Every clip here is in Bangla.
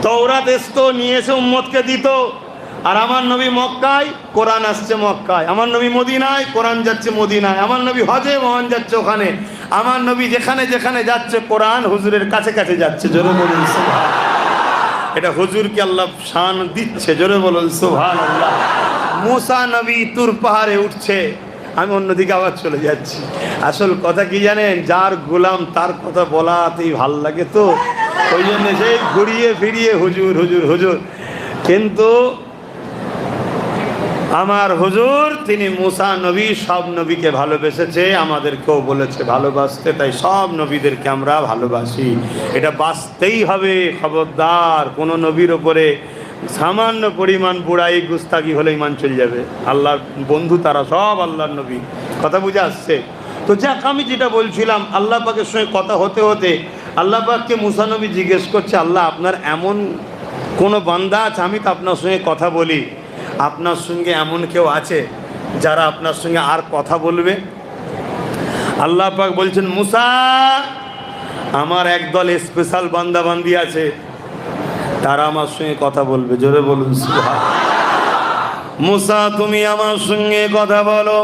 তওরাত এসতো নিয়ে এসে উম্মতকে দিত। আর আমার নবী মক্কায়, কোরআন আসছে মক্কায়। আমার নবী মদিনায়, কোরআন যাচ্ছে মদিনায়। আমার নবী হজে মহান যাচ্ছে ওখানে। আমার নবী যেখানে যেখানে যাচ্ছে কোরআন হুজুরের কাছে কাছে যাচ্ছে। জোরে বলুন সুবহান। এটা হুজুরকে আল্লাহ শান দিচ্ছে। জোরে বলুন সুবহানাল্লাহ। মুসা নবী তুর পাহাড়ে উঠছে, আমি অন্যদিকে আবার চলে যাচ্ছি। আসল কথা কি জানেন, যার গোলাম তার কথা বলাতেই ভাল লাগে, তো ওই জন্য সেই ঘুরিয়ে ফিরিয়ে হুজুর হুজুর হুজুর। কিন্তু আমার হুজুর তিনি মুসা নবী সব নবীকে ভালোবেসেছে, আমাদেরকেও বলেছে ভালোবাসতে, তাই সব নবীদেরকে আমরা ভালোবাসি। এটা বাঁচতেই হবে। খবরদার, কোনো নবীর ওপরে সামান্য পরিমাণ বুড়াই গুস্তাকি হলে ইমান চলে যাবে। আল্লাহর বন্ধু তারা সব আল্লাহর নবী। কথা বুঝে আসছে তো? যাক, আমি যেটা বলছিলাম, আল্লাহ পাকের সঙ্গে কথা হতে হতে আল্লাহ পাককে মুসা নবী জিজ্ঞেস করছে, আল্লাহ আপনার এমন কোনো বান্দা আছে, আমি তো আপনার সঙ্গে কথা বলি, আপনার সঙ্গে এমন কেউ আছে যারা আপনার সঙ্গে আর কথা বলবে? আল্লাহ পাক বলছেন, মুসা আমার একদল স্পেশাল বান্দা বান্দি আছে, তারা আমার সঙ্গে কথা বলবে। জোরে বলুন সুবহান। মুসা তুমি আমার সঙ্গে কথা বলো।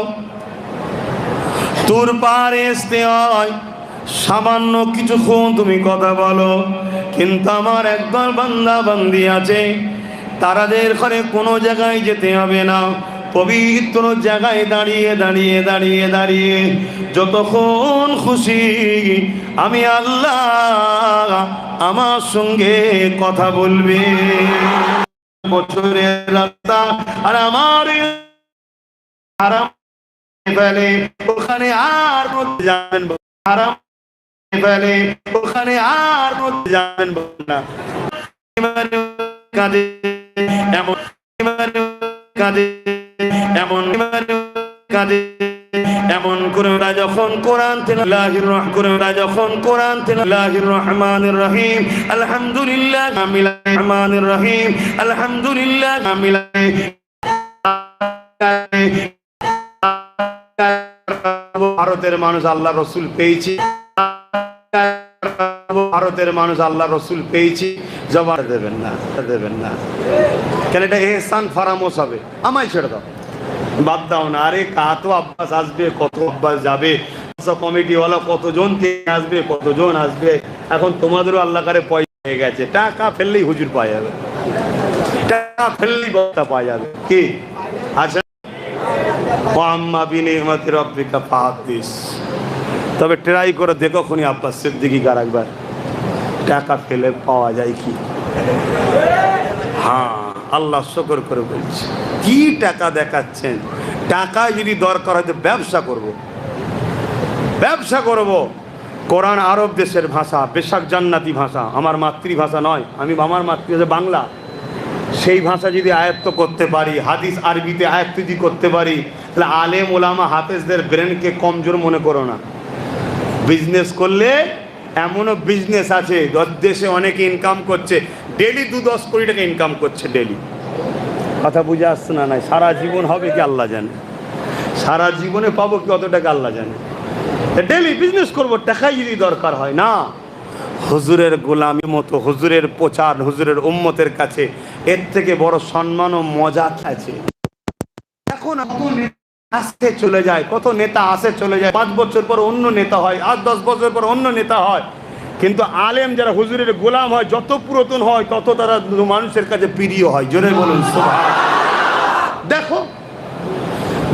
তুর পাহাড়ে আসতে হয়, সামান্য কিছুক্ষণ তুমি কথা বলো, কিন্তু আমার একদল বান্দা বান্দি আছে, তারাদের ঘরে কোনো জায়গায় যেতে হবে না, পবিত্র জায়গায় দাঁড়িয়ে দাঁড়িয়ে দাঁড়িয়ে দাঁড়িয়ে যতক্ষণ খুশি আমি আল্লাহ আমার সঙ্গে কথা বলবে। বছরের রাস্তা আর আমার আরাম ফেলে ওখানে আর মধ্যে যাবেন আরাম ফেলে ওখানে আর মধ্যে যাবেন না। কাঁদে এমন কাঁদে এমন কাঁদে এমন করে ওরা যখন কোরআন তেলাওয়াত করে, ওরা যখন কোরআন তেলাওয়াত রহমানির রহিম আলহামদুলিল্লাহ রহমানির রহিম আলহামদুলিল্লাহ ভারতের মানুষ আল্লাহ রসুল পেয়েছি, ভারতের মানুষ আল্লাহ রসুল পেয়েছি, জবাব দেবেন না, দেবেন না কেন? এটা এহসান ফারামোস হবে। আমায় ছেড়ে দাও, বাদ দাও না। আরে কত আব্বাস আসবে, কত আব্বাস যাবে, কমিটিওয়ালা কতজন আসবে, কতজন আসবে। এখন তোমাদেরও আল্লাহ কারে পয়সা হয়ে গেছে, টাকা ফেললেই হুজুর পাওয়া যাবে, টাকা ফেললেই বক্তা পাওয়া যাবে। কি আচ্ছা, আম্মা বিনিমতি রাব্বিকা ফাহাদ্দিস। তবে ট্রাই করে দেখো খুনি আব্বাস সিদ্দিকী কার একবার টাকা ফেলে পাওয়া যায় কি? হ্যাঁ, আল্লাহ শুকর করে বলছে, কি টাকা দেখাচ্ছেন? টাকা যদি দরকার হয় তো ব্যবসা করব, ব্যবসা করব। কোরআন আরব দেশের ভাষা, বেশাক জান্নাতি ভাষা, আমার মাতৃভাষা নয়, আমি আমার মাতৃভাষা বাংলা। সেই ভাষা যদি আয়ত্ত করতে পারি, হাদিস আরবিতে আয়ত্ত যদি করতে পারি, তাহলে আলেম ওলামা হাফেজদের ব্রেনকে কমজোর মনে করো না। বিজনেস করলে এমনও বিজনেস আছে, দেশে অনেকে ইনকাম করছে, ডেলি 2-10 কোটি টাকা ইনকাম করছে ডেলি। কথা বুঝে আসছে না? নাই সারা জীবন হবে কি আল্লাহ জানে, সারা জীবনে পাবো কি অত টাকা আল্লাহ জানে। ডেলি বিজনেস করবো, টাকাই যদি দরকার হয় না। হুজুরের গোলামি মতো, হুজুরের প্রচার, হুজুরের উম্মতের কাছে এর থেকে বড় সম্মান ও মজা আছে? এখন আসতে চলে যায়, কত নেতা আসে চলে যায়, 5 বছর পর অন্য নেতা হয়, 8-10 বছর পর অন্য নেতা হয়। কিন্তু আলেম যারা হুজুরের গোলাম হয়, যত পুরাতন হয় তত তারা মানুষের কাছে প্রিয় হয়। জোরে বলুন সুবহান। দেখো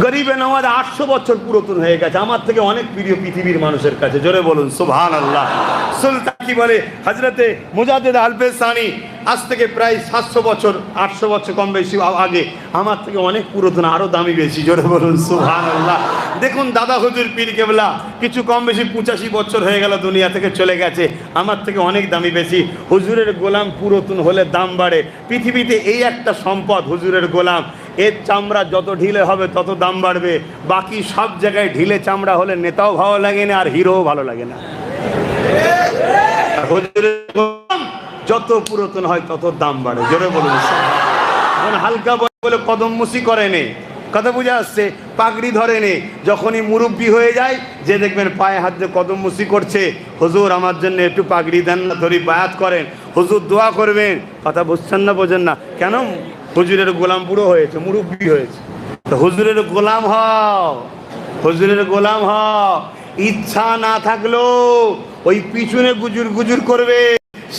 গরিবে নওয়াজ 800 বছর পুরাতন হয়ে গেছে, আমার থেকে অনেক প্রিয় পৃথিবীর মানুষের কাছে। জোরে বলুন সুবহানাল্লাহ। সুলতান কি বলে হযরতে মুজাদ্দিদ আল-ফেসানি, আজ থেকে প্রায় 700 বছর 800 বছর কম বেশি আগে, আমার থেকে অনেক পুরাতন, আরো দামি বেশি। জোরে বলুন সুবহানাল্লাহ। দেখুন দাদা হুজুর পীর কেবলা কিছু কম বেশি 85 বছর হয়ে গেল, দুনিয়া থেকে চলে গেছে, আমার থেকে অনেক দামি বেশি। হুজুরের গোলাম পুরাতন হলে দাম বাড়ে। পৃথিবীতে এই একটা সম্পদ হুজুরের গোলাম, এর চামড়া যত ঢিলে হবে তত দাম বাড়বে। বাকি সব জায়গায় ঢিলে চামড়া হলে নেতাও ভালো লাগে না, আর হিরোও ভালো লাগে না। হুজুরের গোলাম যত পুরাতন হয় তত দাম বাড়ে। জোরে বলুন। এখন হালকা বলে কদম মুসি করেনি, কথা বুঝে আসছে? পাগড়ি ধরে নে, যখনই মুরব্বি হয়ে যায় যে দেখবেন পায়ে হাত দিয়ে কদম মুসি করছে, হুজুর আমার জন্য একটু পাগড়ি দেন না, ধরি বায়াত করেন, হুজুর দোয়া করবেন। কথা বুঝছেন না বোঝেন না? কেন? হুজুরের গোলাম বুড়ো হয়েছে, মুরব্বি হয়েছে। তো হুজুরের গোলাম হও, হুজুরের গোলাম হও। ইচ্ছা না থাকলেও ওই পিছনে গুজুর গুজুর করবে,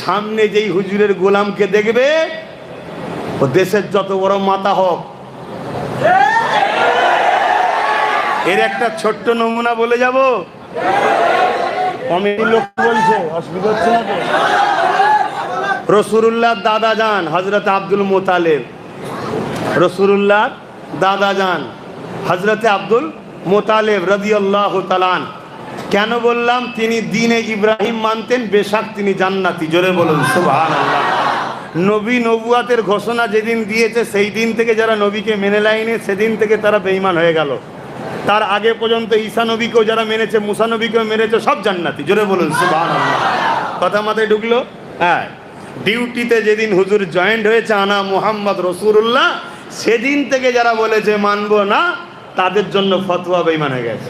সামনে যেই হুজুরের গোলামকে দেখবে ও দেশের যত বড় মাথা হোক। এর একটা ছোট্ট নমুনা বলে যাব। অনেক লোক বলছে, অসুবিধা হচ্ছে না তো? রসুলুল্লাহ দাদা যান হজরত আব্দুল মোতালেব, রসুলুল্লাহ দাদা যান হজরতে আব্দুল মোতালেব রাদিয়াল্লাহু তাআলা। কেন বললাম? তিনি দ্বীনে ইব্রাহিম মানতেন, বেশক তিনি জান্নাতি। জোরে বলুন সুবহানাল্লাহ। নবী নবুয়াতের ঘোষণা যেদিন দিয়েছে সেই দিন থেকে যারা নবীকে মেনে লাইনি, সেদিন থেকে তারা বেঈমান হয়ে গেল। তার আগে পর্যন্ত ঈসা নবীকেও যারা মেনেছে, মুসা নবীকেও মেনেছে, সব জান্নাতি। জোরে বলুন সুবহানাল্লাহ। কথা মাথায় ঢুকলো? হ্যাঁ। ডিউটিতে যেদিন হুজুর জয়েন্ট হয়েছে আনা মুহাম্মদ রসুলুল্লাহ, সেদিন থেকে যারা বলেছে মানবো না, তাদের জন্য ফতোয়া বেঈমান হয়ে গেছে।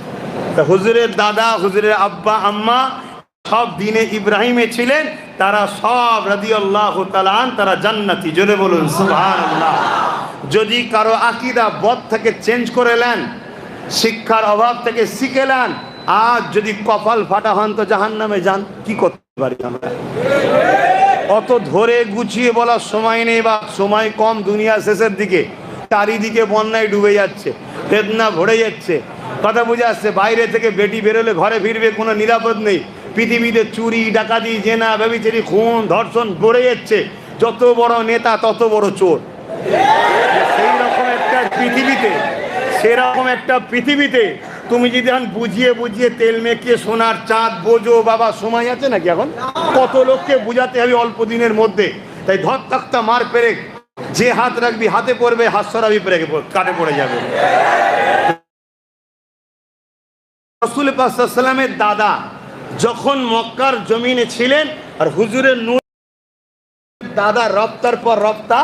তা হুজুরের দাদা, হুজুরের আব্বা আম্মা সব দ্বীনে ইব্রাহিমে ছিলেন, তারা সব রাদিয়াল্লাহু তাআলা তারা জান্নাতি। জোরে বলুন সুবহানাল্লাহ। যদি কারো আকীদা বদ থেকে চেঞ্জ করে নেন, শিক্ষার অভাব থেকে শিখে নেন, আর যদি কপাল ফাটা হন তো জাহান্নামে যান। কি করতে পারি আমরা? অত ধরে গুছিয়ে বলার সময় নেই, বা সময় কম, দুনিয়া শেষের দিকে, চারিদিকে বন্যায় ডুবে যাচ্ছে, বেদনা ভরে যাচ্ছে। কথা বুঝে আসছে? বাইরে থেকে বেটি বেরোলে ঘরে ফিরবে, কোনো নিরাপদ নেই। পৃথিবীতে চুরি ডাকাতি জেনা ব্যভিচারী খুন ধর্ষণ গড়ে যাচ্ছে। যত বড় নেতা তত বড় চোর। সেই রকম একটা পৃথিবীতে, সেরকম একটা পৃথিবীতে তুমি যদি এখন বুঝিয়ে বুঝিয়ে তেল মেখে সোনার চাঁদ বোঝো, বাবা সময় আছে নাকি? এখন কত লোককে বুঝাতে হবে অল্প দিনের মধ্যে। তাই ধর তক্তা মার পেরে যে হাত রাখবি হাতে পড়বে, হাত সরাবি পেরে কাটে পড়ে যাবে। রাসূল পাক সাল্লাল্লাহু আলাইহি ওয়াসাল্লামের দাদা যখন মক্কার জমিনে ছিলেন, আর হুজুরের নূর দাদা রপ্তার পর রপ্তা,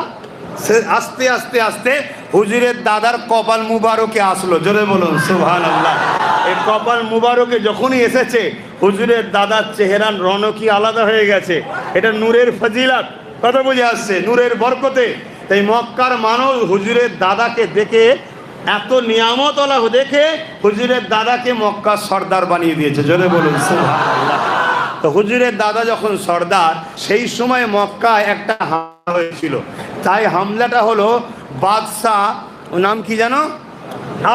সে আস্তে আস্তে আস্তে হুজুরের দাদার কপাল মুবারকে আসলো। জোরে বলুন সুবহানাল্লাহ। এই কপাল মুবারকে যখনই এসেছে, হুজুরের দাদার চেহারার রনকই আলাদা হয়ে গেছে। এটা নূরের ফজিলত। কথা বুঝে আসছে? নূরের বরকতে। তাই মক্কার মানুষ হুজুরের দাদাকে দেখে, এত নিয়ামত ওলা দেখে হুজুরের দাদাকে মক্কার সর্দার বানিয়ে দিয়েছে। জোরে বলুন সুবহানাল্লাহ। তো হুজুরের দাদা যখন সর্দার, সেই সময় মক্কায় একটা হামলা হয়েছিল। তাই হামলাটা হলো বাদশাহ, নাম কি জানো?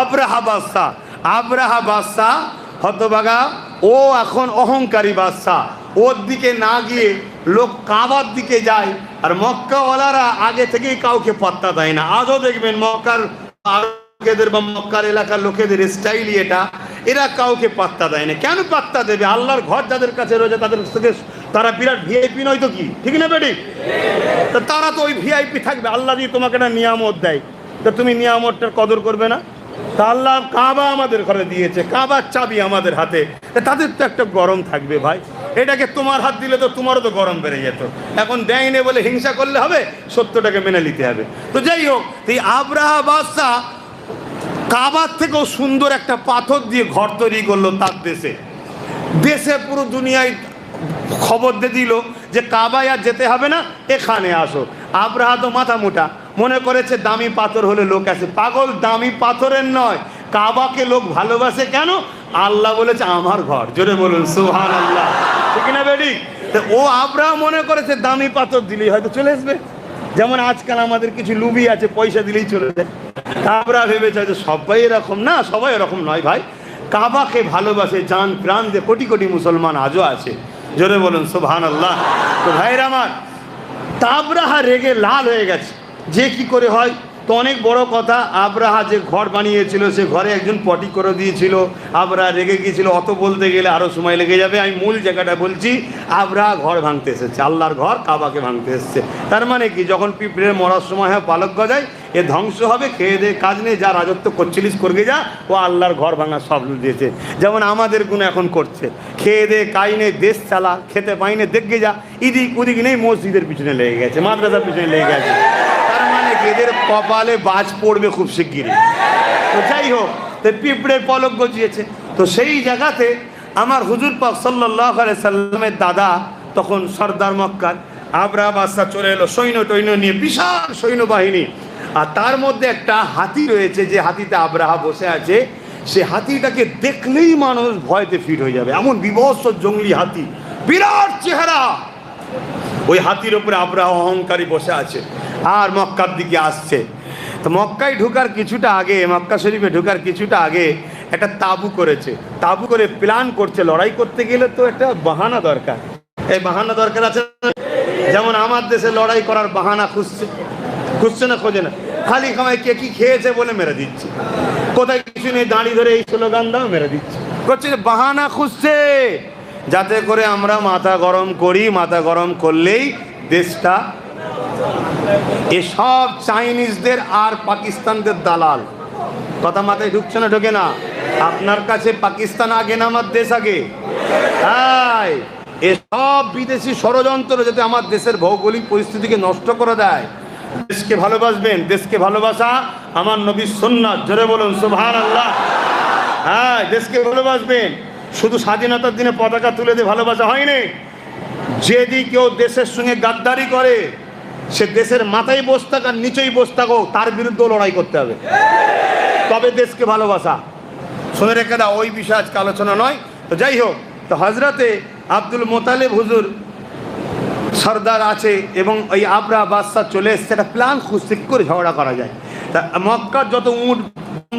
আবরাহা বাদশাহ। আবরাহা বাদশাহ হতভাগা, ও এখন অহংকারী বাদশাহ। ওর দিকে না গিয়ে লোক কাবার দিকে যায়, আর মক্কাওয়ালারা আগে থেকেই কাউকে পাত্তা দেয় না। আজও দেখবেন মক্কার লোকেদের বা মক্কার এলাকার লোকেদের স্টাইলই এটা, এরা কাউকে পাত্তা দেয় না। কেন পাত্তা দেবে? আল্লাহর ঘর যাদের কাছে রয়েছে তাদের থেকে তারা বিরাট ভিআইপি নয় তো কি? ঠিক না বেটি? তা তারা তো ওই ভিআইপি থাকবে। আল্লাহ যদি তোমাকে একটা নিয়ামত দেয়, তো তুমি নিয়ামতটার কদর করবে না? তা আল্লাহ কাবা আমাদের ঘরে দিয়েছে, কাবার চাবি আমাদের হাতে, তাদের তো একটা গরম থাকবে ভাই। এটাকে তোমার হাত দিলে তো তোমারও তো গরম বেড়ে যেত। এখন দেয়নি বলে হিংসা করলে হবে? সত্যটাকে মেনে নিতে হবে। তো যাই হোক, এই আবরাহা বাদশাহ কাবার থেকেও সুন্দর একটা পাথর দিয়ে ঘর তৈরি করলো তার দেশে। দেশে পুরো দুনিয়ায় খবর দিয়ে দিল যে কাবায় আর যেতে হবে না, এখানে আসো। আবরাহা তো মাথা মোটা, মনে করেছে দামি পাথর হলে লোক আসে। পাগল, দামি পাথরের নয়, কাবাকে লোক ভালোবাসে কেন? আল্লাহ বলেছে আমার ঘর। জোরে বলুন সুবহানাল্লাহ। ঠিক না বেডি? ও আবরাহা মনে করেছে দামি পাথর দিলেই হয়তো চলে আসবে। যেমন আজকাল আমাদের কিছু লুবি আছে, পয়সা দিলেই চলে যায়। আবরাহা ভেবেছে যে সবাই এরকম না, সবাই এরকম নয় ভাই। কাবাকে ভালোবাসে জান প্রাণ দিয়ে কোটি কোটি মুসলমান আজও আছে। জোরে বলুন সুবহানাল্লাহ। তো ভাইরা আমার, আবরাহা রেগে লাল হয়ে গেছে। যে কি করে হয়? তো অনেক বড় কথা, আবরাহা যে ঘর বানিয়েছিল সে ঘরে একজন পটি করে দিয়েছিল। আবরাহা রেগে গিয়েছিল। অত বলতে গেলে আরও সময় লেগে যাবে, আমি মূল জায়গাটা বলছি। আবরাহা ঘর ভাঙতে এসেছে, আল্লাহর ঘর কাবাকে ভাঙতে এসেছে। তার মানে কি, যখন পিঁপড়ের মরার সময় হয় পালক গজায়, এ ধ্বংস হবে, খেয়ে দে কাজ নেই, যা রাজত্ব করছিলিস করবে যা, ও আল্লাহর ঘর ভাঙার সব দিয়েছে। যেমন আমাদের গুণ এখন করছে, খেয়ে দে কাজ নেই, দেশ চালা, খেতে পাই না, দেখবে যা, ইদিক উদিক নেই, মসজিদের পিছনে লেগে গেছে, মাদ্রাসার পিছনে লেগে গেছে। তার মানে এদের কপালে বাজ পড়বে খুব শিগগিরই। তো যাই হোক, তো পিঁপড়ের পলক গজিয়েছে। তো সেই জায়গাতে আমার হুজুর পাক সাল্লাল্লাহু আলাইহি সাল্লামের দাদা তখন সর্দার মক্কার, আবরাহা বাদশা চলে এলো সৈন্য টৈন্য নিয়ে, বিশাল সৈন্যবাহিনী। আর তার মধ্যে একটা হাতি রয়েছে, যে হাতিতে আবরাহা বসে আছে, সে হাতিটাকে দেখলেই মানুষ ভয়তে ফিট হয়ে যাবে, এমন বিভৎস জঙ্গলি হাতি, বিরাট চেহারা। ওই হাতির উপরে আবরাহা অহংকারী বসে আছে আর মক্কার দিকে আসছে। তো মক্কায় ঢোকার কিছুটা আগে, মক্কা শরীফে ঢোকার কিছুটা আগে একটা তাঁবু করেছে, তাঁবু করে প্ল্যান করছে। লড়াই করতে গেলে তো একটা বাহানা দরকার, এই বাহানা দরকার আছে। যেমন আমার দেশে লড়াই করার বাহানা খুঁজছে না, খোঁজে না, খালি খামায় কে কি খেয়েছে বলে মেরে দিচ্ছে, কোথায় কিছু নেই দাঁড়ি ধরে এই স্লোগান দাও মেরে দিচ্ছে, করছে বাহানা খুঁজছে যাতে করে আমরা মাথা গরম করি। মাথা গরম করলেই দেশটা, এসব চাইনিজদের আর পাকিস্তানদের দালাল, কথা মাথায় ঢুকছে না, ঢোকে না? আপনার কাছে পাকিস্তান আগে না আমার দেশ আগে? তাই এসব বিদেশি ষড়যন্ত্র যাতে আমার দেশের ভৌগোলিক পরিস্থিতিকে নষ্ট করে দেয়। দেশকে ভালোবাসবেন, দেশকে ভালোবাসা আমার নবীর সুন্নাত, জোরে বলুন সুবহানাল্লাহ। হ্যাঁ, দেশকে ভালোবাসবেন। শুধু স্বাধীনতার দিনে পতাকা তুলে দিয়ে ভালোবাসা হয়নি। যদি কেউ দেশের সঙ্গে গাদ্দারি করে, সে দেশের মাথায় বসে থাক আর নিচেই বসে থাকো, তার বিরুদ্ধেও লড়াই করতে হবে, তবে দেশকে ভালোবাসা। শুনে রেখে দাও, ওই বিষয়ে আজকে আলোচনা নয়। তো যাই হোক, তো হজরতে আব্দুল মোতালেব হুজুর সর্দার আছে এবং ওই আবরাহা বাদশা চলে এসছে, একটা প্ল্যান খুঁজতে কী করে ঝগড়া করা যায়। তা মক্কার যত উঁট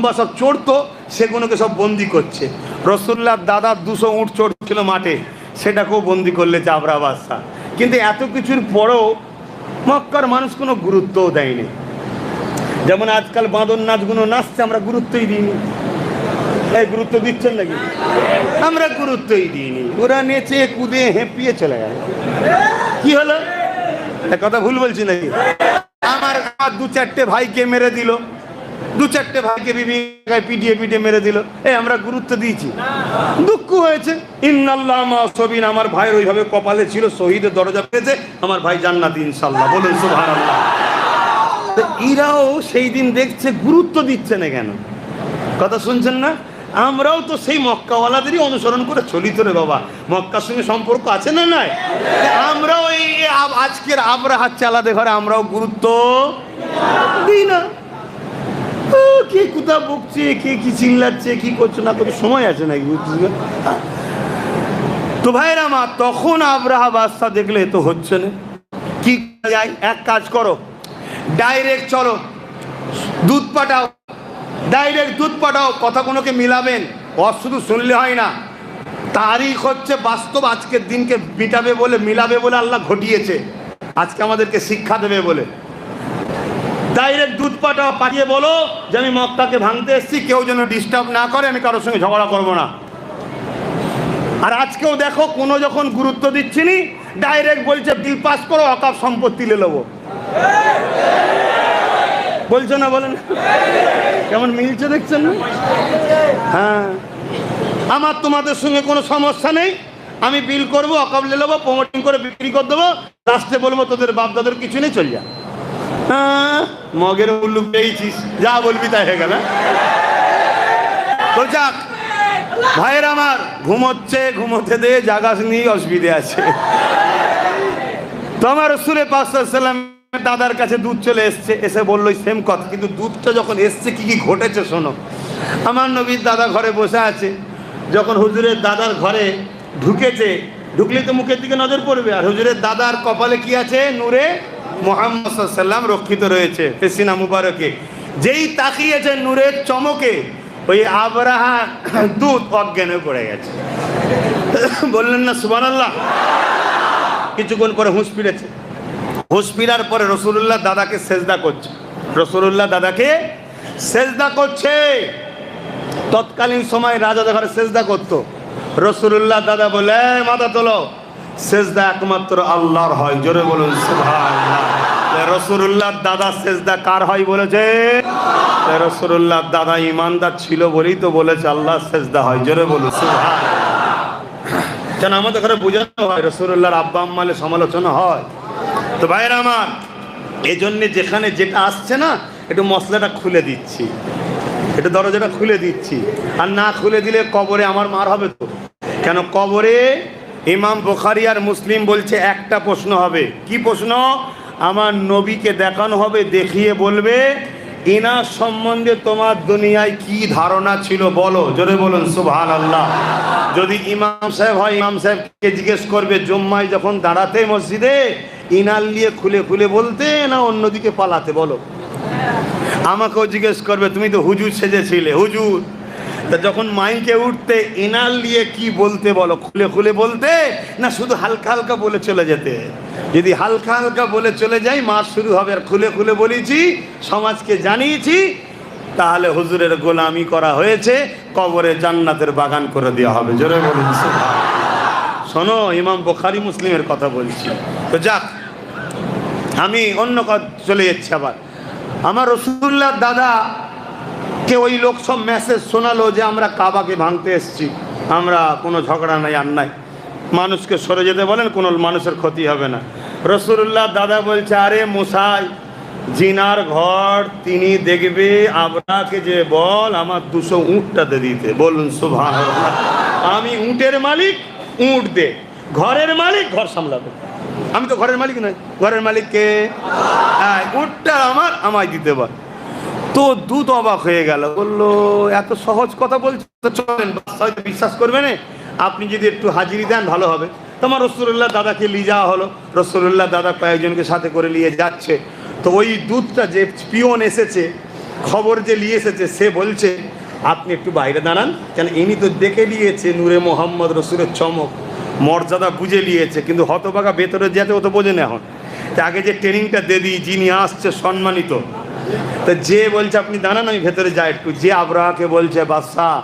বা সব চড়তো সেগুলোকে সব বন্দি করছে। রসুল্লাহর দাদা 200 উঁট চড়ছিল মাঠে, সেটাকেও বন্দি করলেছে আবরাহা বাদশা। কিন্তু এত কিছুর পরেও মক্কার মানুষ কোনো গুরুত্বও দেয়নি। যেমন আজকাল বাঁদর নাচগুলো নাচছে, আমরা গুরুত্বই দিইনি। এই গুরুত্ব দিচ্ছেন নাকি? আমরা গুরুত্বই দিইনি। ওরা নেচে কুদে হেঁপিয়ে চলে যায়। কি হলো? কথা ভুল বলছি নাকি? আমার 2-4টে ভাইকে মেরে দিল, 2-4টে ভাইকে বিভিন্ন পিটিয়ে মেরে দিল, আমরা গুরুত্ব দিয়েছি? দুঃখ হয়েছে। ইন্নাল্লাহ মা সাবিরিন, আমার ভাইয়ের ওইভাবে কপালে ছিল, শহীদের দরজা পেয়েছে, আমার ভাই জান্নাতি ইনশাআল্লাহ, বলুন সুবহানাল্লাহ। তো এরাও সেই দিন দেখছে গুরুত্ব দিচ্ছে না কেন? কথা শুনছেন না? আমরাও তো সেই মক্কাওয়ালাদেরই অনুসরণ করে চলি তো রে বাবা। মক্কার সঙ্গে সম্পর্ক আছে না নাই? আমরাও এই আজকের আবরাহা চালাতে ঘরে আমরাও গুরুত্ব দিই না। কে কোথা বকছে, কে কি চিল্লাচ্ছে, কি করছে না করছে, সময় আছে নাকি? তো ভাইরা মা, তখন আবরাহা বাদশা দেখলে তো হচ্ছে না, কি করা যায়? এক কাজ করো, ডাইরেক্ট চলো, দুধ পাঠাও, ডাইরেক্ট দুধ পাঠাও, কথাগুলোকে মিলাবেন। শুধু শুনলে হয় না, তারিখ হচ্ছে বাস্তব, আজকের দিনকে মিটাবে বলে, মিলাবে বলে আল্লাহ ঘটিয়েছে, আজকে আমাদেরকে শিক্ষা দেবে বলে। ডাইরেক্ট দুধ পাঠাও, পাঠিয়ে বলো যে আমি মক্কাকে ভাঙতে এসেছি, কেউ যেন ডিস্টার্ব না করে, আমি কারোর সঙ্গে ঝগড়া করবো না। আর আজকেও দেখো, কোনো যখন গুরুত্ব দিচ্ছি নি, ডাইরেক্ট বলছে বিল পাস করো, অকাপ সম্পত্তি নিয়ে নেবো। বলছো না? বলেন কেমন মিলছে, দেখছেন না? হ্যাঁ, আমার তোমাদের সঙ্গে কোনো সমস্যা নেই, আমি বিল করবো, অকাপ নিয়ে নেবো, প্রমোটিং করে বিক্রি করে দেবো, লাস্টে বলবো তোদের বাপ দাদের কিছু নেই, চল যা। হ্যাঁ, মগের উল্লু পেয়েছিস, যা বলবি তাই হয়ে গেল। তো যাক ভাইয়ের আমার, ঘুমোচ্ছে, ঘুমোতে দে, জাগা নিয়ে অসুবিধে আছে। তো আমার রাসূল পাক সাল্লাল্লাহু আলাইহি ওয়াসাল্লাম দাদার কাছে দুধ চলে এসছে, এসে বললো সেম কথা, কিন্তু দুধটা যখন এসছে কি কি ঘটেছে শোনো। আমার নবীর দাদা ঘরে বসে আছে, যখন হুজুরের দাদার ঘরে ঢুকেছে, ঢুকলে তো মুখের দিকে নজর পড়বে, আর হুজুরের দাদার কপালে কি আছে? নূরে মুহাম্মদ সাল্লাল্লাহু আলাইহি ওয়াসাল্লাম রক্ষিত রয়েছে পেশিনা মুবারকে। যেই তাকিয়েছে নূরের চমকে, ওই আবরাহা দুধ অজ্ঞানে পড়ে গেছে। বললেন না সুবহানাল্লাহ? কিছুক্ষণ পরে হুঁশ ফিরেছে, হুঁশ ফিরার পরে রাসূলুল্লাহ দাদাকে সেজদা করছে, রাসূলুল্লাহ দাদাকে সেজদা করছে। তৎকালীন সময় রাজাদের ঘরে সেজদা করতো। রাসূলুল্লাহ দাদা বলে, মাথা তোলো, সেজদা একমাত্র আল্লাহর হয়, জোরে বলুন সুবহানাল্লাহ। রাসূলুল্লাহ দাদা সেজদা কার হয় বলেছে? রাসূলুল্লাহ দাদা ইমানদার ছিল বলেই তো বলেছে আল্লাহ সেজদা হয়, জোরে বলুন সুবহানাল্লাহ। কেন আমাদের ঘরে বোঝানো হয়, রাসূলুল্লাহর আব্বা আম্মালে সমালোচনা হয়। তো ভাইরা আমার, এই জন্যে যেখানে যেটা আসছে না, একটু মশলাটা খুলে দিচ্ছি, এটা দরজাটা খুলে দিচ্ছি, আর না খুলে দিলে কবরে আমার মার হবে তো। কেন কবরে ইমাম বুখারী আর মুসলিম বলছে একটা প্রশ্ন হবে। কি প্রশ্ন? আমার নবীকে দেখানো হবে, দেখিয়ে বলবে ইনার সম্বন্ধে তোমার দুনিয়ায় কি ধারণা ছিল বলো। জোরে বলুন সুবহানাল্লাহ। যদি ইমাম সাহেব হয়, ইমাম সাহেবকে জিজ্ঞেস করবে জুম্মায় যখন দাঁড়াতে মসজিদে ইনার নিয়ে খুলে খুলে বলতে না অন্যদিকে পালাতে, বলো। আমাকেও জিজ্ঞেস করবে তুমি তো হুজুর সেজেছিলে, হুজুর তা যখন মাইকে উঠতে ইনার নিয়ে কি বলতে, বলো, খুলে খুলে বলতে না শুধু হালকা হালকা বলে চলে যেতে? যদি হালকা হালকা বলে চলে যাই মাস শুরু হবে, আর খুলে খুলে বলেছি সমাজকে জানিয়েছি, তাহলে হুজুরের গোলামি করা হয়েছে, কবরে জান্নাতের বাগান করে দেওয়া হবে। জোরে বলুন সুবহানাল্লাহ। শোনো, ইমাম বুখারী মুসলিমের কথা বলছি তো, যাক আমি অন্য কথা চলে যাচ্ছি। আবার আমার রাসূলুল্লাহ দাদা কে ওই লোক সব মেসেজ শোনালো যে আমরা কাবাকে ভাঙতে এসেছি, আমরা কোনো ঝগড়া নাই, আর নাই, মানুষকে সরে যেতে বলেন, কোনো মানুষের ক্ষতি হবে না। রাসূলুল্লাহ দাদা বলছে আরে মশাই, জিনার ঘর তিনি দেখবে, আবরাকে যে বল আমার 200 উঁটটা দিয়ে দিতে। বলুন সুবহানাল্লাহ। আমি উঁটের মালিক, উঁট দে, ঘরের মালিক ঘর সামলাবে। আমি তো ঘরের মালিক নই, ঘরের মালিককে উঁটটা আমার, আমায় দিতে বল। তো দূত অবাক হয়ে গেল, বললো এত সহজ কথা বলছে, তো চলেন, হয়তো বিশ্বাস করবে না, আপনি যদি একটু হাজিরি দেন ভালো হবে। তোমার রাসূলুল্লাহ দাদাকে নিয়ে যাওয়া হলো। রাসূলুল্লাহ দাদা কয়েকজনকে সাথে করে নিয়ে যাচ্ছে। তো ওই দূতটা যে পিয়ন এসেছে, খবর যে নিয়ে এসেছে, সে বলছে আপনি একটু বাইরে দাঁড়ান, কেন ইনি তো দেখে নিয়েছে নূরে মোহাম্মদ রসুলের চমক, মর্যাদা বুঝে নিয়েছে, কিন্তু হতভাগা ভেতরে যেতে ও তো বোঝে না এখন। তা আগে যে ট্রেনিংটা দিয়ে দিই, যিনি আসছে সম্মানিত, তা যে বলছে আপনি দাঁড়ান আমি ভেতরে যাই একটু, যে আবরাহাকে বলছে বাদশাহ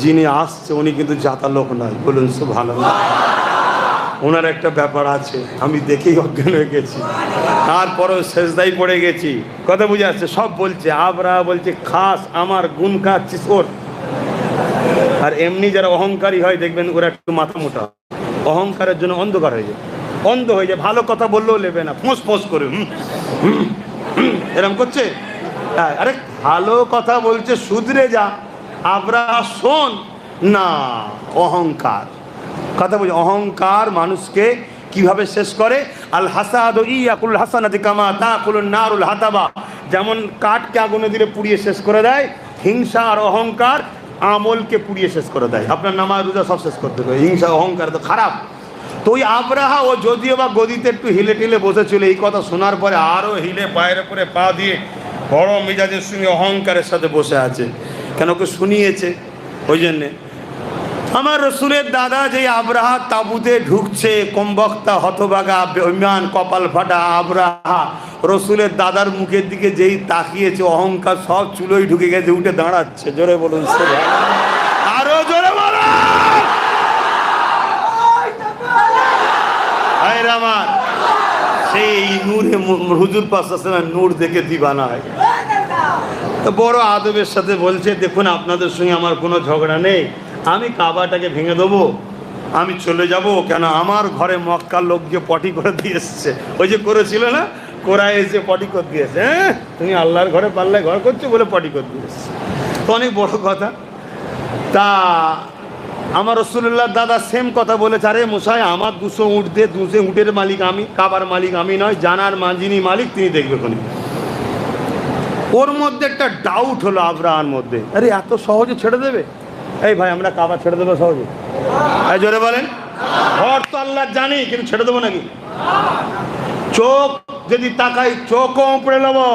যিনি আসছে উনি কিন্তু জাতা লোক নয়। বলুন সুবহানাল্লাহ। ওনার একটা ব্যাপার আছে, আমি দেখেই অজ্ঞান হয়ে গেছি, তারপরেও সেজদায় পড়ে গেছি। কথা বুঝে আসছে? সব বলছে, আবরাহা বলছে খাস আমার গুণ খাচ্ছিস ওর। আর এমনি যারা অহংকারী হয় দেখবেন ওরা একটু মাথা মোটা, অহংকারের জন্য অন্ধকার হয়ে যায়, অন্ধ হয়ে যায়, ভালো কথা বললেও নেবে না, ফোঁস ফোঁস করে এরকম করছে। আরে ভালো কথা বলছে, শুধরে যা। আবরাহা শোন না, অহংকার কথা বলছে, অহংকার মানুষকে কিভাবে শেষ করে। আল হাসাদু ইয়াকুল হাসানাতি কামা তাকুলুন নারুল হাতাবা, যেমন কাঠকে আগুনে দিলে পুড়িয়ে শেষ করে দেয়, হিংসা আর অহংকার আমলকে পুড়িয়ে শেষ করে দেয়। আপনার নামাজ রোজা সব শেষ করতে হবে, হিংসা অহংকার তো খারাপ। তো ওই আবরাহা ও যদিও বা গদিতে একটু হিলে টিলে বসেছিল, এই কথা শোনার পরে আরও হিলে পায়ের উপরে পা দিয়ে বড় মেজাজের সঙ্গে অহংকারের সাথে বসে আছে, কেন ওকে শুনিয়েছে ওই জন্যে। আমার রসুলের দাদা যে আবরাহা তাবুতে ঢুকছে, কমবক্তা হতভাগা বেঈমান কপাল ফাটা আবরাহা রসুলের দাদার মুখের দিকে যেই তাকিয়েছে, অহংকার সব চুলোই ঢুকে গেছে, উঠে দাঁড়াচ্ছে। জোরে বলুন সুবহানাল্লাহ। আরো জোরে বলুন। আমার সেই নূরে হুজুর পাক সাল্লাল্লাহু আলাইহি ওয়াসাল্লাম নূর দেখে দিবানা হয়। তো বড় আদবের সাথে বলছে দেখুন আপনাদের সঙ্গে আমার কোনো ঝগড়া নেই, আমি কাবাটাকে ভেঙে দেবো, আমি চলে যাব, কেন আমার ঘরে মক্কার লোক যে পটি করে দিয়ে এসছে, ওই যে করেছিল না, কোরআন এসে পটি করে দিয়েছে। হ্যাঁ, তুমি আল্লাহর ঘরে পাল্লায় ঘর করছো বলে পটি করে দিয়ে এসছে, তো অনেক বড় কথা। তা আমার রাসূলুল্লাহ দাদা সেম কথা বলেছে, আরে মশাই আমার 200 উঁট দে, 200 উঁটের মালিক আমি, কাবার মালিক আমি নয়, জানার যিনি মালিক তিনি দেখবে কোনি। ওর মধ্যে একটা ডাউট হলো আবরাহার মধ্যে, আরে এত সহজে ছেড়ে দেবে? এই ভাই আমরা কাবা ছেড়ে দেবো সহজে? এই জোরে বলেন। ঘর তো আল্লাহ জানি, কিন্তু ছেড়ে দেবো নাকি? চোখ যদি তাকাই চোখও উপড়ে নেবো,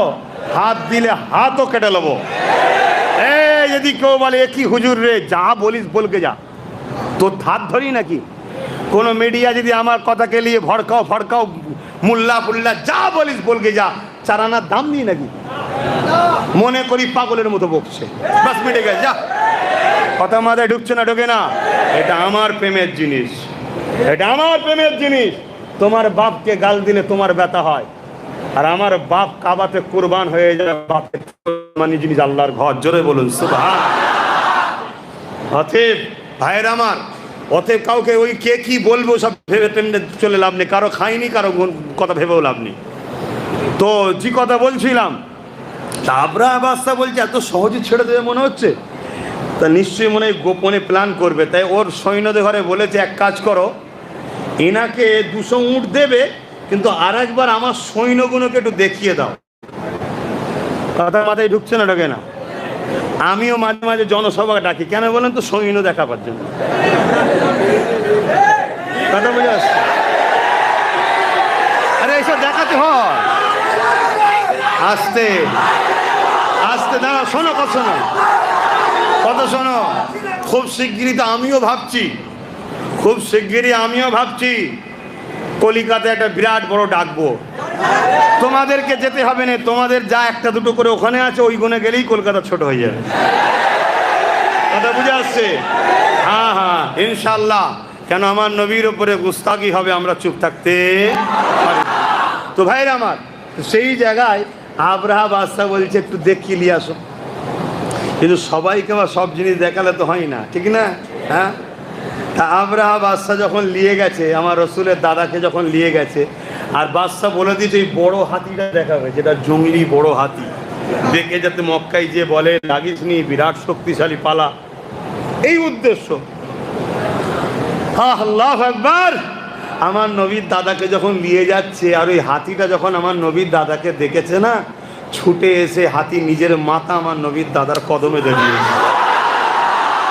হাত দিলে হাতও কেটে নেবো। এই যদি কেউ বলে কি হুজুর রে যা বলিস বলকে যা, তোর হাত ধরি নাকি? কোনো মিডিয়া যদি আমার কথাকে নিয়ে ভড়কাও ফড়কাও মুল্লা ফুল্লা যা বলিস বলকে যা, চারানার দাম নেই নাকি? মনে করি পাগলের মতো বকছে, বাস মিটে গেছে, যা। কথা মাথায় ঢুকছে না? ঢোকে না? এটা আমার প্রেমের জিনিস, এটা আমার প্রেমের জিনিস। তোমার বাপকে গাল দিলে তোমার ব্যথা হয়, আর আমার বাপ কাবাতে কুরবান হয়ে যায়, বাপের মানে জিনিস আল্লাহর ঘর। জোরে বলুন সুবহানাল্লাহ। অতএব ভাইয়ের আমার, অতএব কাউকে ওই কে কি বলবো সব ভেবে টেনে চলে লাভ নেই, কারো খাইনি, কারো কথা ভেবেও লাভ নেই। তো যে কথা বলছিলাম, তা আব্রাহা বাদশা বলছে এত সহজে ছেড়ে দেবে মনে হচ্ছে, তা নিশ্চয়ই মনে হয় গোপনে প্ল্যান করবে। তাই ওর সৈন্যদের ঘরে বলেছে এক কাজ করো, এনাকে 200 উট দেবে, কিন্তু আর একবার আমার সৈন্যগুলোকে একটু দেখিয়ে দাও। কথা মাথায় ঢুকছে না, ঢোকে না? আমিও মাঝে মাঝে জনসভা ডাকি, কেন বলেন তো? সৈন্য দেখাবার জন্য। কথা বুঝে আসছে? আরে এইসব দেখাতে হয়। আস্তে আস্তে দাঁড়া, শোনো কথা, শোনো কথা, শোনো। খুব শিগগিরই তো আমিও ভাবছি, খুব শিগগিরই আমিও ভাবছি কলিকাতায় একটা বিরাট বড় ডাকবো। তোমাদেরকে যেতে হবে না, তোমাদের যা একটা দুটো করে ওখানে আছে ওই গুণে গেলেই কলকাতা ছোট হয়ে যাবে। কথা বুঝে আসছে? হ্যাঁ হ্যাঁ, ইনশাল্লাহ। কেন আমার নবীর উপরে গুস্তাখি হবে, আমরা চুপ থাকতে পারি? তো ভাইরা আমার, সেই জায়গায় আব্রাহা বাদশা বলছে একটু দেখিয়ে নিয়ে আসো। কিন্তু সবাইকে আবার সব জিনিস দেখালে তো হয় না, ঠিক না? হ্যাঁ, তা আব্রাহা বাদশা যখন নিয়ে গেছে, আমার রসুলের দাদাকে যখন নিয়ে গেছে, আর বাদশা বলে দিয়েছে এই বড় হাতিটা দেখাবে, যেটা জঙ্গলি বড় হাতি দেখে যাতে মক্কায় যে বলে লাগিস নি, বিরাট শক্তিশালী পালা, এই উদ্দেশ্য। আল্লাহু আকবার। আমার নবীর দাদাকে যখন নিয়ে যাচ্ছে, আর ওই হাতিটা যখন আমার নবীর দাদাকে দেখেছে না, ছুটে এসে হাতি নিজের মাথা আমার নবীর দাদার কদমে দাঁড়িয়েছে।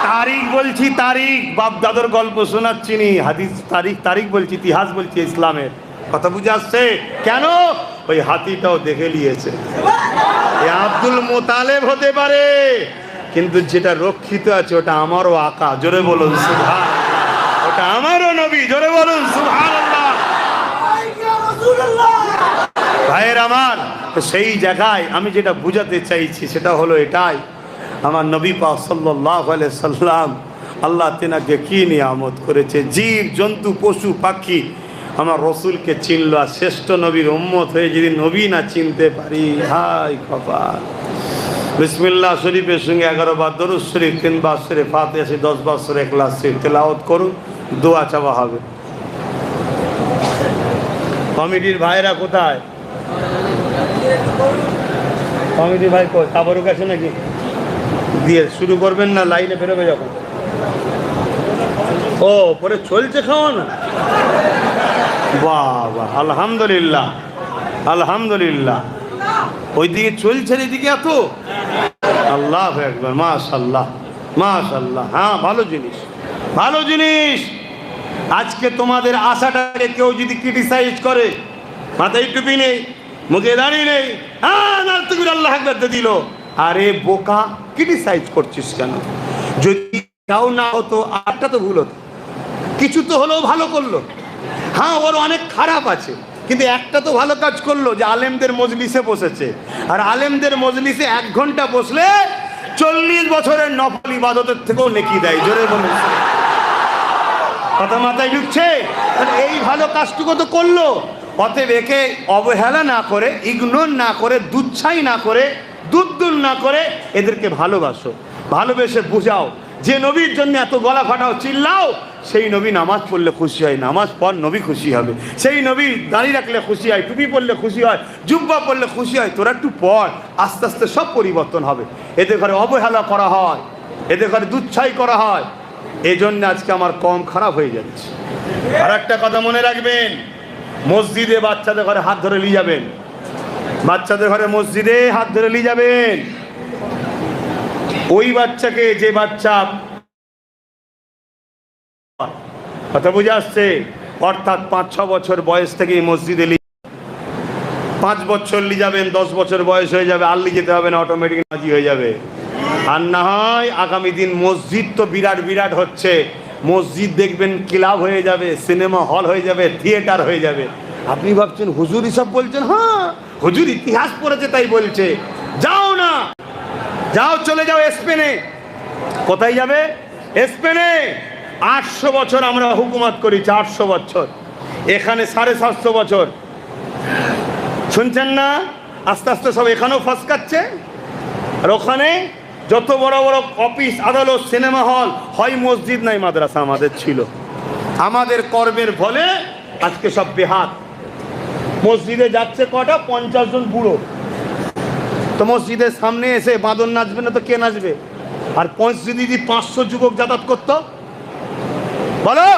তারিখ বলছি, তারিখ, বাপ দাদার গল্প শোনাচ্ছি নি, হাদিস তারিখ, তারিখ বলছি, ইতিহাস বলছি ইসলামের। কথা বুঝে আসছে? কেন? ওই হাতিটাও দেখে নিয়েছে আব্দুল মোতালেব হতে পারে, কিন্তু যেটা রক্ষিত আছে ওটা আমারও আকা। জোরে বলুন সুবহানাল্লাহ। ওটা আমারও নবী। জোরে বলুন সুবহানাল্লাহ। ভাইয়ের আমার, সেই জায়গায় আমি যেটা বুঝাতে চাইছি সেটা হলো এটাই, আমার নবী পাক সাল্লাল্লাহু আলাইহি সাল্লাম, আল্লাহ তেনাকে কি নিয়ামত করেছে, জীব জন্তু পশু পাখি আমার রসুলকে চিনল। আর শ্রেষ্ঠ নবীর উম্মত হয়ে যদি নবী না চিনতে পারি, হাই কপাল। বিসমিল্লাহ শরীফের সঙ্গে 11 বার দরুদ শরীফ, 3 বার সূরা ফাতিহা, 10 বার সূরা ইখলাস শরীফ তেলাওয়াত করুন, দোয়া চাওয়া হবে। কমিটির ভাইরা কোথায়? কমিটির ভাই কই? তাবরুক আছে নাকি? দিয়ে শুরু করবেন না, লাইনে বেরোবে যখন? ও পরে চলছে খাওয়া না? বাহ বাহ, আলহামদুলিল্লাহ আলহামদুলিল্লাহ। ওইদিকে চলছে, এদিকে এত, আল্লাহু আকবার, মাশাআল্লাহ মাশাআল্লাহ। হ্যাঁ, ভালো জিনিস, ভালো জিনিস। আজকে তোমাদের আশাটাকে কেউ যদি ক্রিটিসাইজ করে, মাথায় টুপি নেই, মুখে দাঁড়িয়ে নেই, হ্যাঁ না তুমি আল্লাহু আকবার দিল, আরে বোকা, ক্রিটিসাইজ করছিস কেন? যদি তাও না হতো আরটা তো ভুল হতো, কিছু তো হলেও ভালো করলো। হ্যাঁ, ওর অনেক খারাপ আছে, কিন্তু একটা তো ভালো কাজ করলো, যে আলেমদের মজলিসে বসেছে। আর আলেমদের মজলিসে 1 ঘন্টা বসলে 40 বছরের নফল ইবাদতের থেকেও নেকি দেয়। জোরে বলুন, কথা মাথায় ঢুকছে? এই ভালো কাজটুকু তো করলো। অতএব একে অবহেলা না করে, ইগনোর না করে, দুচ্ছাই না করে, দুদ্দুল না করে এদেরকে ভালোবাসো, ভালোবেসে বুঝাও। যে নবীর জন্য এত গলা ফাটাও, চিল্লাও, সেই নবী নামাজ পড়লে খুশি হয়, নামাজ পড় নবী খুশি হবে। সেই নবী দাঁড়িয়ে রাখলে খুশি হয়, টুপি পরলে খুশি হয়, জুব্বা পরলে খুশি হয়। তোরা একটু পড়, আস্তে আস্তে সব পরিবর্তন হবে। এদের ঘরে অবহেলা করা হয়, এদের ঘরে দুচ্ছাই করা হয়, এই জন্য আজকে আমার কম খারাপ হয়ে যাচ্ছে। আর একটা কথা মনে রাখবেন, মসজিদে বাচ্চাদের ঘরে হাত ধরে নিয়ে যাবেন, বাচ্চাদের ঘরে মসজিদে হাত ধরে নিয়ে যাবেন। ওই বাচ্চাকে, যে বাচ্চা, কথা বুঝে আসছে, অর্থাৎ 5-6 বছর বয়স থেকে মসজিদে 5 বছর নিয়ে যাবেন, 10 বছর বয়স হয়ে যাবে, আর নিয়ে যেতে হবে না, অটোমেটিক নাজি হয়ে যাবে। আর না হয় আগামী দিন মসজিদ তো বিরাট বিরাট হচ্ছে, মসজিদ দেখবেন ক্লাব হয়ে যাবে, সিনেমা হল হয়ে যাবে, থিয়েটার হয়ে যাবে। আপনি ভাবছেন হুজুর সব বলছেন? হ্যাঁ, হুজুর ইতিহাস পড়েছে তাই বলছে। যাও না, যাও, চলে যাও স্পেনে। কোথায় যাবে? স্পেনে। 800 বছর আমরা হুকুমত করেছি, 800 বছর। এখানে 750 বছর। শুনছেন না? আস্তে আস্তে সব এখানেও ফসকাচ্ছে। আর ওখানে যত বড় বড় অফিস, আদালত, সিনেমা হল হয়, মসজিদ নাই মাদ্রাসা আমাদের ছিল। আমাদের কর্মের ফলে আজকে সব বেহাত। মসজিদে যাচ্ছে কটা? 50 জন বুড়ো। তো মসজিদের সামনে এসে বাঁদর নাচবে না তো কে নাচবে? আর মসজিদে যদি 500 যুবক যাতায়াত করতো, বলো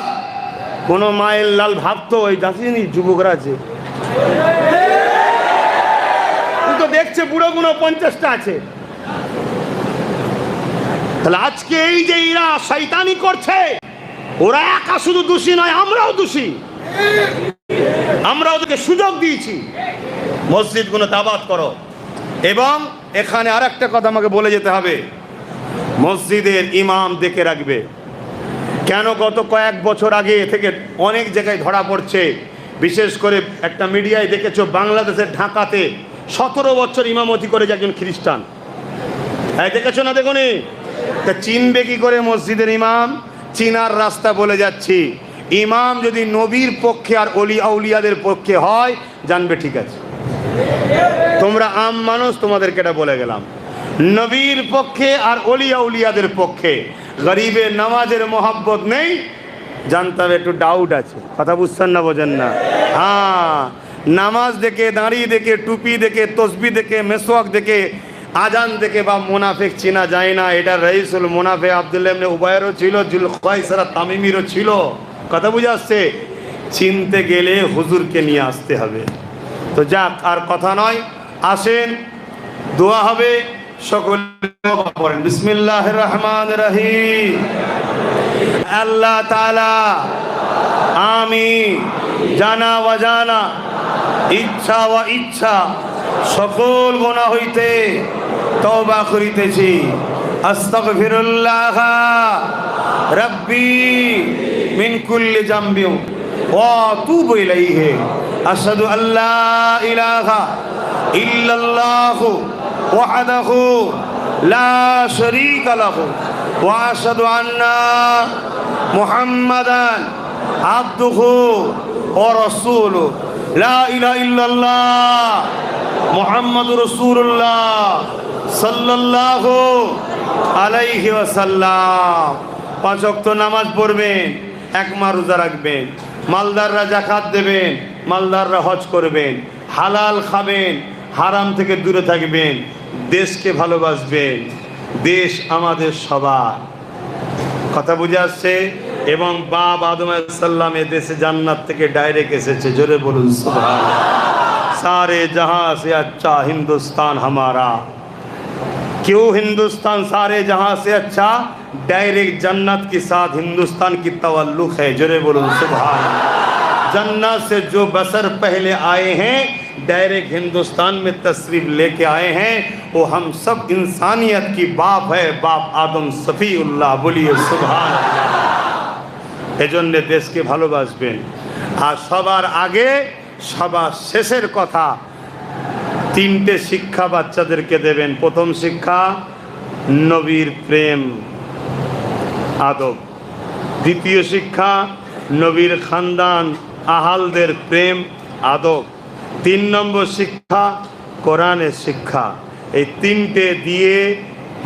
কোনো মায়ের লাল ভাবতো ওই দাসিনী যুবকরা আছে, তো দেখছে বুড়ো বুড়ো 50টা আছে। তাহলে আজকে এই যে এরা শয়তানি করছে, ওরা একা শুধু দোষী নয়, আমরাও দোষী। আমরা ওদেরকে সুযোগ দিয়েছি। মসজিদগুলো আবাদ করো। এবং এখানে আর একটা কথা আমাকে বলে যেতে হবে, মসজিদের ইমাম দেখে রাখবে। কেন গত কয়েক বছর আগে থেকে অনেক জায়গায় ধরা পড়ছে, বিশেষ করে একটা মিডিয়ায় দেখেছো বাংলাদেশের ঢাকাতে 17 বছর ইমামতি করে যে একজন খ্রিস্টান, দেখেছো না? দেখুনি? তা চিনবে কি করে মসজিদের ইমাম? চিনার রাস্তা বলে যাচ্ছি। ইমাম যদি নবীর পক্ষে আর অলি আউলিয়াদের পক্ষে হয়, জানবে ঠিক আছে। তোমরা আম মানুষ, তোমাদেরকে এটা বলে গেলাম। নবীর পক্ষে আর অলি আউলিয়াদের পক্ষে, গরিবের নামাজের মোহাব্বত নেই, জানতে হবে একটু ডাউট আছে। কথা বুঝছেন না? বোঝেন না? হ্যাঁ, নামাজ দেখে, দাঁড়ি দেখে, টুপি দেখে, তসবি দেখে, মেসওয়াক দেখে, আজান দেখে বা মুনাফিক চেনা যায় না। এটা রাইসুল মুনাফিক আব্দুল্লাহ ইবনে উবাইরও ছিল, জুল খায়সারা তামিমিরও ছিল। কথা বুঝে আসছে? চিনতে গেলে হুজুরকে নিয়ে আসতে হবে। তো যাক, আর কথা নয়, আসেন দোয়া হবে। সকলে পড়েন বিসমিল্লাহির রহমানির রহিম। আল্লাহ তাআলা আমি জানা অজানা, ইচ্ছা ও ইচ্ছা সকল গুনাহ হইতে তওবা করিতেছি। আস্তাগফিরুল্লাহ রাব্বি মিন কুল্লি জামবি ওয়া আতুবু ইলাইহি। আশহাদু আল্লা ইলাহা ইল্লাল্লাহু ওয়াহদাহু লা শারীকা লাহু ওয়া আশহাদু আন্না মুহাম্মাদান আবদুহু ওয়া রাসূলুহু। লা ইলাহা ইল্লাল্লাহ মুহাম্মাদুর রাসূলুল্লাহ সাল্লাল্লাহু আলাইহি ওয়াসাল্লাম। 5 ওয়াক্ত নামাজ পড়বেন, 1 মাস রোজা রাখবেন, মালদাররা যাকাত দেবেন, মালদাররা হজ করবেন, হালাল খাবেন, হারাম থেকে দূরে থাকবেন, দেশকে ভালোবাসবেন। দেশ আমাদের সবার। কথা বুঝে আসছে? এবং বাপ আদম আলাইহিস সালাম এ দেশে জান্নাত থেকে ডাইরেক্ট এসেছে। জোরে বলুন সুবহানাল্লাহ। सारे जहां से अच्छा हिंदुस्तान हमारा। क्यों हिंदुस्तान सारे जहां से अच्छा? डायरेक्ट जन्नत के साथ हिंदुस्तान की तवल्लुक है। जोरे बोलो सुभान। जन्नत से जो बसर पहले आए हैं, डायरेक्ट हिंदुस्तान में तशरीफ लेके आए हैं, वो हम सब इंसानियत की बाप है, बाप आदम सफीउल्लाह। बोलिए सुभान। एजन्य देश के ভালোবাসবেন। আর সবার আগে সবার শেষের কথা, 3টে শিক্ষা বাচ্চাদেরকে দেবেন। প্রথম শিক্ষা নবীর প্রেম আদব। দ্বিতীয় শিক্ষা নবীর খানদান আহালদের প্রেম আদব। 3 নম্বর শিক্ষা কোরআনের শিক্ষা। এই 3টে দিয়ে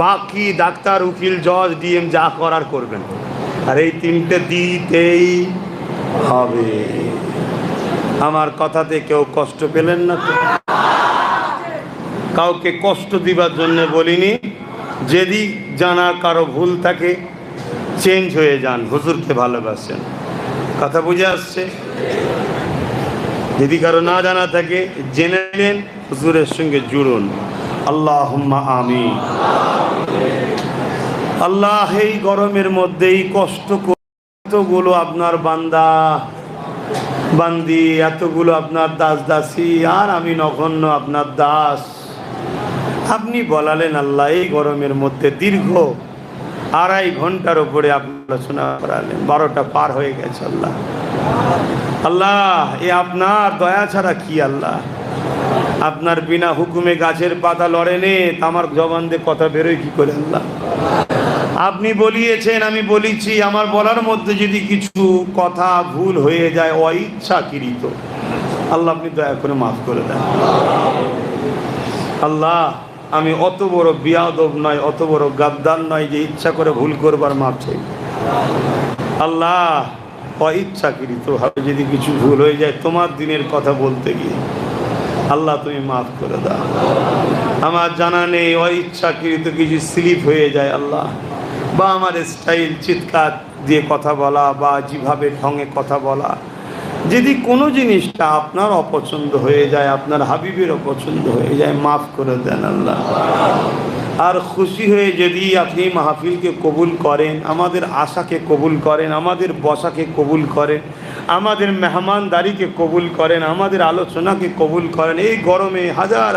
বাকি ডাক্তার, উকিল, জজ, ডিএম যা করার করবেন। আর এই 3টে দিতেই হবে। আমার কথাতে কেউ কষ্ট পেলেন না তো? কাউকে কষ্ট দিবার জন্য বলিনি। যদি জানা কারো ভুল থাকে, চেঞ্জ হয়ে যান, হুজুরকে ভালোবাসেন। কথা বুঝে আসছে? যদি কারো না জানা থাকে, জেনে নেন, হুজুরের সঙ্গে জুড়ুন। আল্লাহুম্মা আমিন। আল্লাহ, এই গরমের মধ্যেই কষ্ট কতগুলো আপনার বান্দা বান্দি, এতগুলো আপনার দাস দাসী, আর আমি নগণ্য আপনার দাস। আপনি বলালেন আল্লাহ, এই গরমের মধ্যে দীর্ঘ 2.5 ঘন্টার উপরে আপনি আলোচনা করালেন। 12টা পার হয়ে গেছে। আল্লাহ আল্লাহ, এ আপনার দয়া ছাড়া কি? আল্লাহ, আপনার বিনা হুকুমে গাছের পাতা লড়ে নে, আমার জবান দিয়ে কথা বেরোয় কি করে? আল্লাহ, আপনি বলিয়েছেন, আমি বলেছি, আমার বলার মধ্যে যদি কিছু কথা ভুল হয়ে যায় অইচ্ছাকৃত, আল্লাহ আপনি দয়া করে মাফ করে দেন। আল্লাহ, আমি অত বড় বিয়াদব নয়, অত বড় গাদ্দার নয় যে ইচ্ছা করে ভুল করবার মাফ চাই। আল্লাহ, অইচ্ছাকৃত ভাবে যদি কিছু ভুল হয়ে যায় তোমার দিনের কথা বলতে গিয়ে, আল্লাহ তুমি মাফ করে দাও। আমার জানা নেই অইচ্ছাকৃত কিছু স্লিপ হয়ে যায় আল্লাহ, বা আমার স্টাইল চিৎকার দিয়ে কথা বলা বা যেভাবে ঢঙে কথা বলা, যদি কোনো জিনিসটা আপনার অপছন্দ হয়ে যায়, আপনার হাবিবের অপছন্দ হয়ে যায়, মাফ করে দেন আল্লাহ। আর খুশি হয়ে যদি আপনি মাহফিলকে কবুল করেন, আমাদের আশাকে কবুল করেন, আমাদের বসাকে কবুল করেন, আমাদের মেহমানদারিকে কবুল করেন, আমাদের আলোচনাকে কবুল করেন। এই গরমে হাজার